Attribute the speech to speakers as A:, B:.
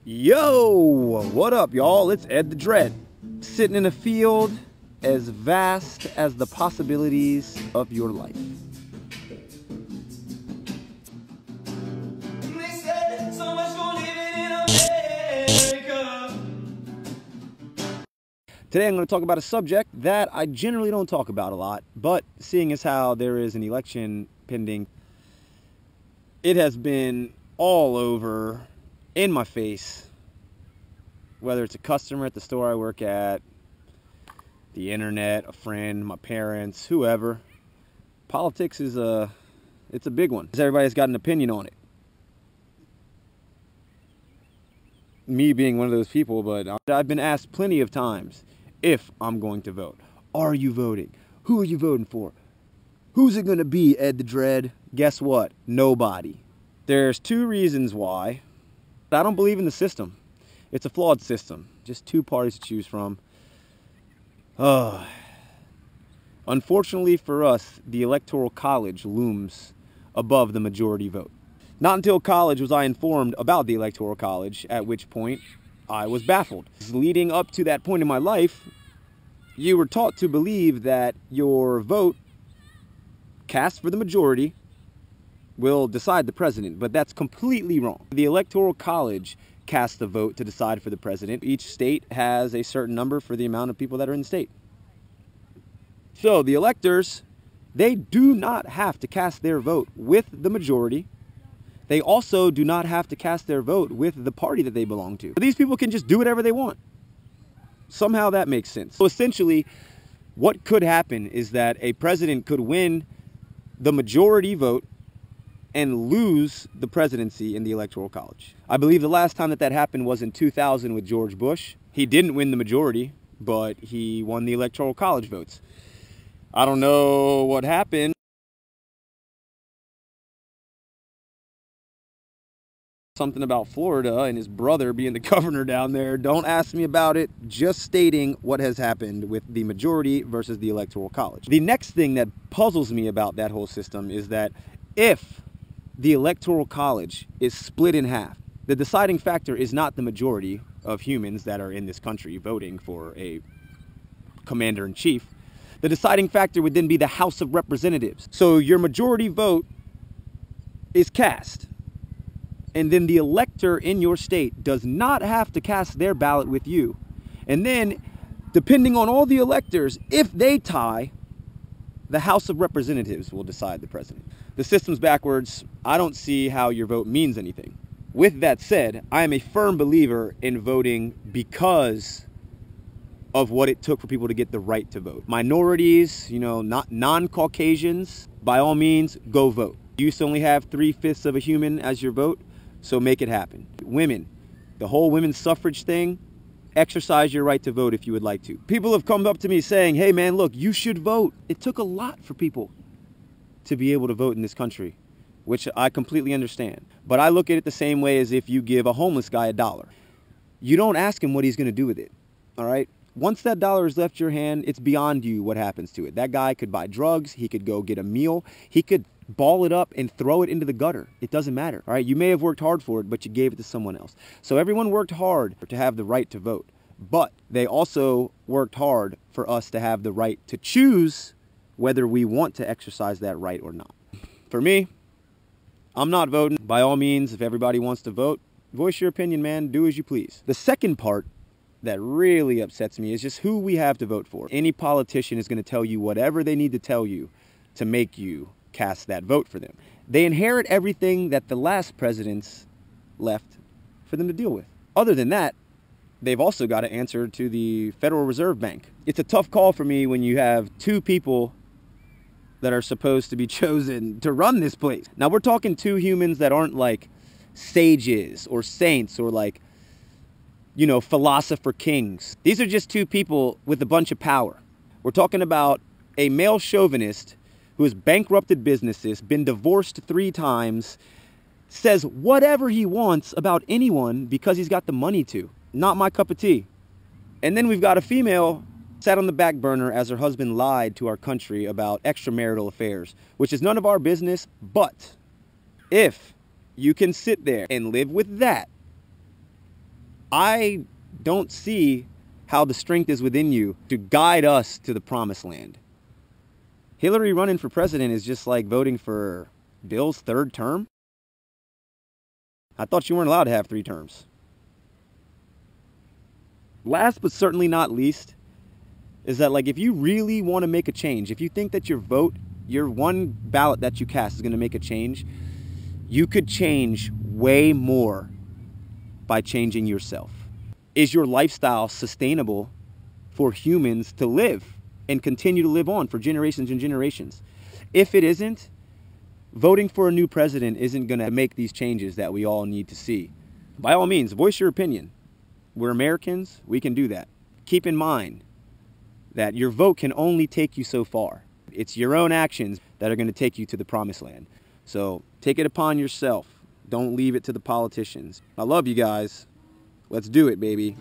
A: Yo, what up, y'all? It's Ed the Dread, sitting in a field as vast as the possibilities of your life. Today I'm going to talk about a subject that I generally don't talk about a lot, but seeing as how there is an election pending, it has been all over, in my face, whether it's a customer at the store I work at, the internet, a friend, my parents, whoever. Politics is it's a big one. Everybody's got an opinion on it. Me being one of those people, but I've been asked plenty of times if I'm going to vote. Are you voting? Who are you voting for? Who's it going to be, Ed the Dread? Guess what? Nobody. There's two reasons why. I don't believe in the system. It's a flawed system. Just two parties to choose from. Unfortunately for us, the Electoral College looms above the majority vote. Not until college was I informed about the Electoral College, at which point I was baffled. Leading up to that point in my life, you were taught to believe that your vote cast for the majority will decide the president, but that's completely wrong. The Electoral College casts the vote to decide for the president. Each state has a certain number for the amount of people that are in the state. So the electors, they do not have to cast their vote with the majority. They also do not have to cast their vote with the party that they belong to. These people can just do whatever they want. Somehow that makes sense. So essentially, what could happen is that a president could win the majority vote and lose the presidency in the Electoral College. I believe the last time that happened was in 2000 with George Bush. He didn't win the majority, but he won the Electoral College votes. I don't know what happened. Something about Florida and his brother being the governor down there. Don't ask me about it. Just stating what has happened with the majority versus the Electoral College. The next thing that puzzles me about that whole system is that if the Electoral College is split in half, the deciding factor is not the majority of humans that are in this country voting for a commander-in-chief. The deciding factor would then be the House of Representatives. So your majority vote is cast, and then the elector in your state does not have to cast their ballot with you. And then, depending on all the electors, if they tie, the House of Representatives will decide the president. The system's backwards. I don't see how your vote means anything. With that said, I am a firm believer in voting because of what it took for people to get the right to vote. Minorities, not non-Caucasians, by all means, go vote. You used to only have 3/5 of a human as your vote, so make it happen. Women, the whole women's suffrage thing, exercise your right to vote if you would like to. People have come up to me saying, hey man, look, you should vote. It took a lot for people to be able to vote in this country, which I completely understand. But I look at it the same way as if you give a homeless guy $1. You don't ask him what he's going to do with it, all right? Once that dollar has left your hand, it's beyond you what happens to it. That guy could buy drugs, he could go get a meal, he could ball it up and throw it into the gutter. It doesn't matter, all right? You may have worked hard for it, but you gave it to someone else. So everyone worked hard to have the right to vote, but they also worked hard for us to have the right to choose whether we want to exercise that right or not. For me, I'm not voting. By all means, if everybody wants to vote, voice your opinion, man. Do as you please. The second part that really upsets me is just who we have to vote for. Any politician is going to tell you whatever they need to tell you to make you cast that vote for them. They inherit everything that the last presidents left for them to deal with. Other than that, they've also got to answer to the Federal Reserve Bank. It's a tough call for me when you have two people that are supposed to be chosen to run this place. Now we're talking two humans that aren't like sages or saints or like, philosopher kings. These are just two people with a bunch of power. We're talking about a male chauvinist who has bankrupted businesses, been divorced 3 times, says whatever he wants about anyone because he's got the money to. Not my cup of tea. And then we've got a female sat on the back burner as her husband lied to our country about extramarital affairs, which is none of our business. But if you can sit there and live with that I don't see how the strength is within you to guide us to the promised land. Hillary running for president is just like voting for Bill's third term. I thought you weren't allowed to have 3 terms. Last but certainly not least is that, like, if you really want to make a change, if you think that your vote, your one ballot that you cast is going to make a change, you could change way more by changing yourself. Is your lifestyle sustainable for humans to live and continue to live on for generations and generations? If it isn't, voting for a new president isn't going to make these changes that we all need to see. By all means, voice your opinion. We're Americans, we can do that. Keep in mind that your vote can only take you so far. It's your own actions that are going to take you to the promised land. So take it upon yourself. Don't leave it to the politicians. I love you guys. Let's do it, baby.